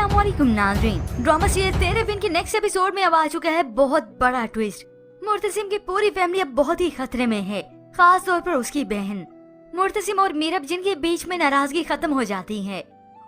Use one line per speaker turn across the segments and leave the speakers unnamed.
अस्सलामुअलैकुम नाज़रीन, drama serial तेरे बिन के नेक्स्ट एपिसोड में अब आ चुका है बहुत बड़ा ट्विस्ट। मुर्तसिम की पूरी फैमिली अब बहुत ही खतरे में है, खास तौर पर उसकी बहन। मुर्तसिम और मीरब जिनके बीच में नाराजगी खत्म हो जाती है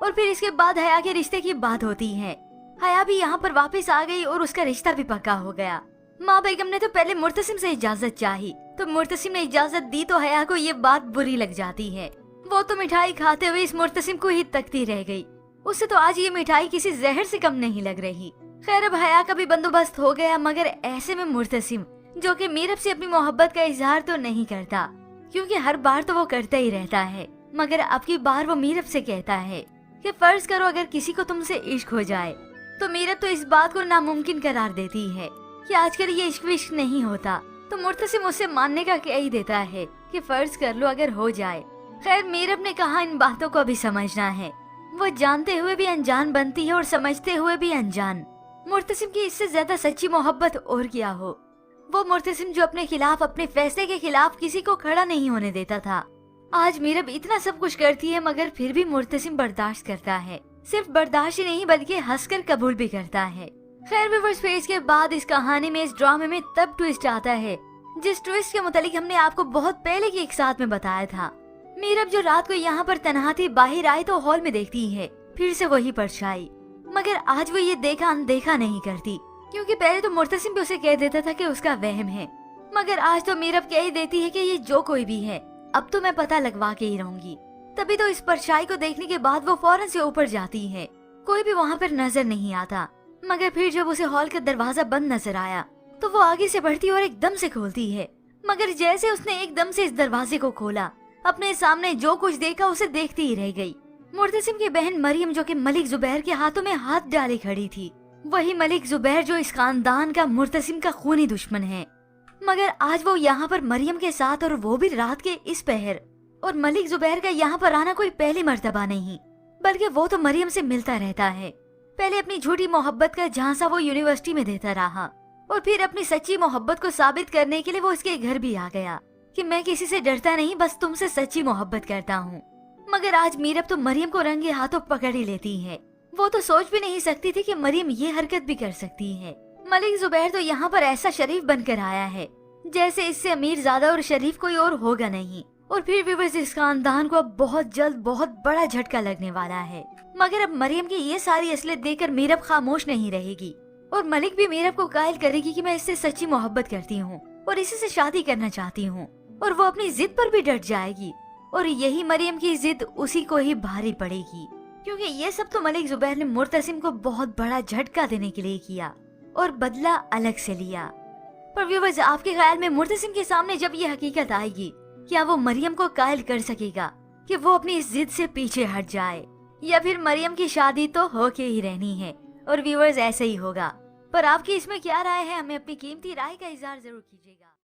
और फिर इसके बाद हया के रिश्ते की बात होती है। हया भी यहाँ पर वापस आ गई और उसका रिश्ता भी पक्का हो गया। माँ बेगम ने तो पहले मुर्तसिम से इजाजत चाही, तो मुर्तसिम ने इजाजत दी तो हया को ये बात बुरी लग जाती है। वो तो मिठाई खाते हुए इस मुर्तसिम को ही तकती रह गई। उससे तो आज ये मिठाई किसी जहर से कम नहीं लग रही। खैर अब हया का भी बंदोबस्त हो गया, मगर ऐसे में मुर्तसिम जो कि मीरब से अपनी मोहब्बत का इजहार तो नहीं करता, क्योंकि हर बार तो वो करता ही रहता है, मगर अब की बार वो मीरब से कहता है कि फर्ज करो अगर किसी को तुमसे इश्क हो जाए, तो मीरब तो इस बात को नामुमकिन करार देती है कि आजकल ये इश्क विश्क नहीं होता। तो मुर्तसिम उससे मानने का कह ही देता है कि फर्ज कर लो अगर हो जाए। खैर मीरब ने कहा इन बातों को भी समझना है। वो जानते हुए भी अनजान बनती है और समझते हुए भी अनजान। मुर्तसिम की इससे ज्यादा सच्ची मोहब्बत और क्या हो। वो मुर्तसिम जो अपने खिलाफ, अपने फैसले के खिलाफ किसी को खड़ा नहीं होने देता था, आज मीरब इतना सब कुछ करती है, मगर फिर भी मुर्तसिम बर्दाश्त करता है। सिर्फ बर्दाश्त ही नहीं बल्कि हंसकर कबूल भी करता है। खैर व्यूअर्स, फिर इसके बाद इस कहानी में, इस ड्रामे में तब ट्विस्ट आता है जिस ट्विस्ट के मुतालिक हमने आपको बहुत पहले की एक साथ में बताया था। मीरब जो रात को यहाँ पर तन्हा थी, बाहर आई तो हॉल में देखती है फिर से वही परछाई, मगर आज वो ये देखा अनदेखा नहीं करती, क्योंकि पहले तो मुर्तसिम भी उसे कह देता था कि उसका वहम है, मगर आज तो मीरब कह ही देती है कि ये जो कोई भी है अब तो मैं पता लगवा के ही रहूंगी। तभी तो इस परछाई को देखने के बाद वो फौरन से ऊपर जाती है। कोई भी वहाँ पर नजर नहीं आता, मगर फिर जब उसे हॉल का दरवाजा बंद नजर आया तो वो आगे से बढ़ती और एकदम से खोलती है, मगर जैसे उसने एकदम से इस दरवाजे को खोला, अपने सामने जो कुछ देखा उसे देखती ही रह गई। मुर्तसिम की बहन मरियम जो कि मलिक जुबैर के हाथों में हाथ डाले खड़ी थी, वही मलिक जुबैर जो इस खानदान का, मुर्तसिम का खूनी दुश्मन है। मगर आज वो यहाँ पर मरियम के साथ, और वो भी रात के इस पहर। और मलिक जुबैर का यहाँ पर आना कोई पहली मर्तबा नहीं, बल्कि वो तो मरियम से मिलता रहता है। पहले अपनी झूठी मोहब्बत का झांसा वो यूनिवर्सिटी में देता रहा, और फिर अपनी सच्ची मोहब्बत को साबित करने के लिए वो इसके घर भी आ गया कि मैं किसी से डरता नहीं, बस तुमसे सच्ची मोहब्बत करता हूँ। मगर आज मीरब तो मरियम को रंगे हाथों पकड़ ही लेती है। वो तो सोच भी नहीं सकती थी कि मरियम ये हरकत भी कर सकती है। मलिक जुबैर तो यहाँ पर ऐसा शरीफ बनकर आया है जैसे इससे अमीर ज्यादा और शरीफ कोई और होगा नहीं। और फिर भी बस इस खानदान को अब बहुत जल्द बहुत बड़ा झटका लगने वाला है। मगर अब मरियम की ये सारी असलियत देखकर मीरब खामोश नहीं रहेगी, और मलिक भी मीरब को कायल करेगी कि मैं इससे सच्ची मोहब्बत करती हूँ और इसी से शादी करना चाहती हूँ, और वो अपनी जिद पर भी डट जाएगी। और यही मरियम की जिद उसी को ही भारी पड़ेगी, क्योंकि ये सब तो मलिक जुबैर ने मुर्तसिम को बहुत बड़ा झटका देने के लिए किया और बदला अलग से लिया। पर व्यूअर्स, आपके ख्याल में मुर्तसिम के सामने जब ये हकीकत आएगी, क्या वो मरियम को कायल कर सकेगा कि वो अपनी इस जिद से पीछे हट जाए, या फिर मरियम की शादी तो होके ही रहनी है? और व्यूअर्स, ऐसे ही होगा। पर आपकी इसमें क्या राय है? हमें अपनी कीमती राय का इज़हार जरूर कीजिएगा।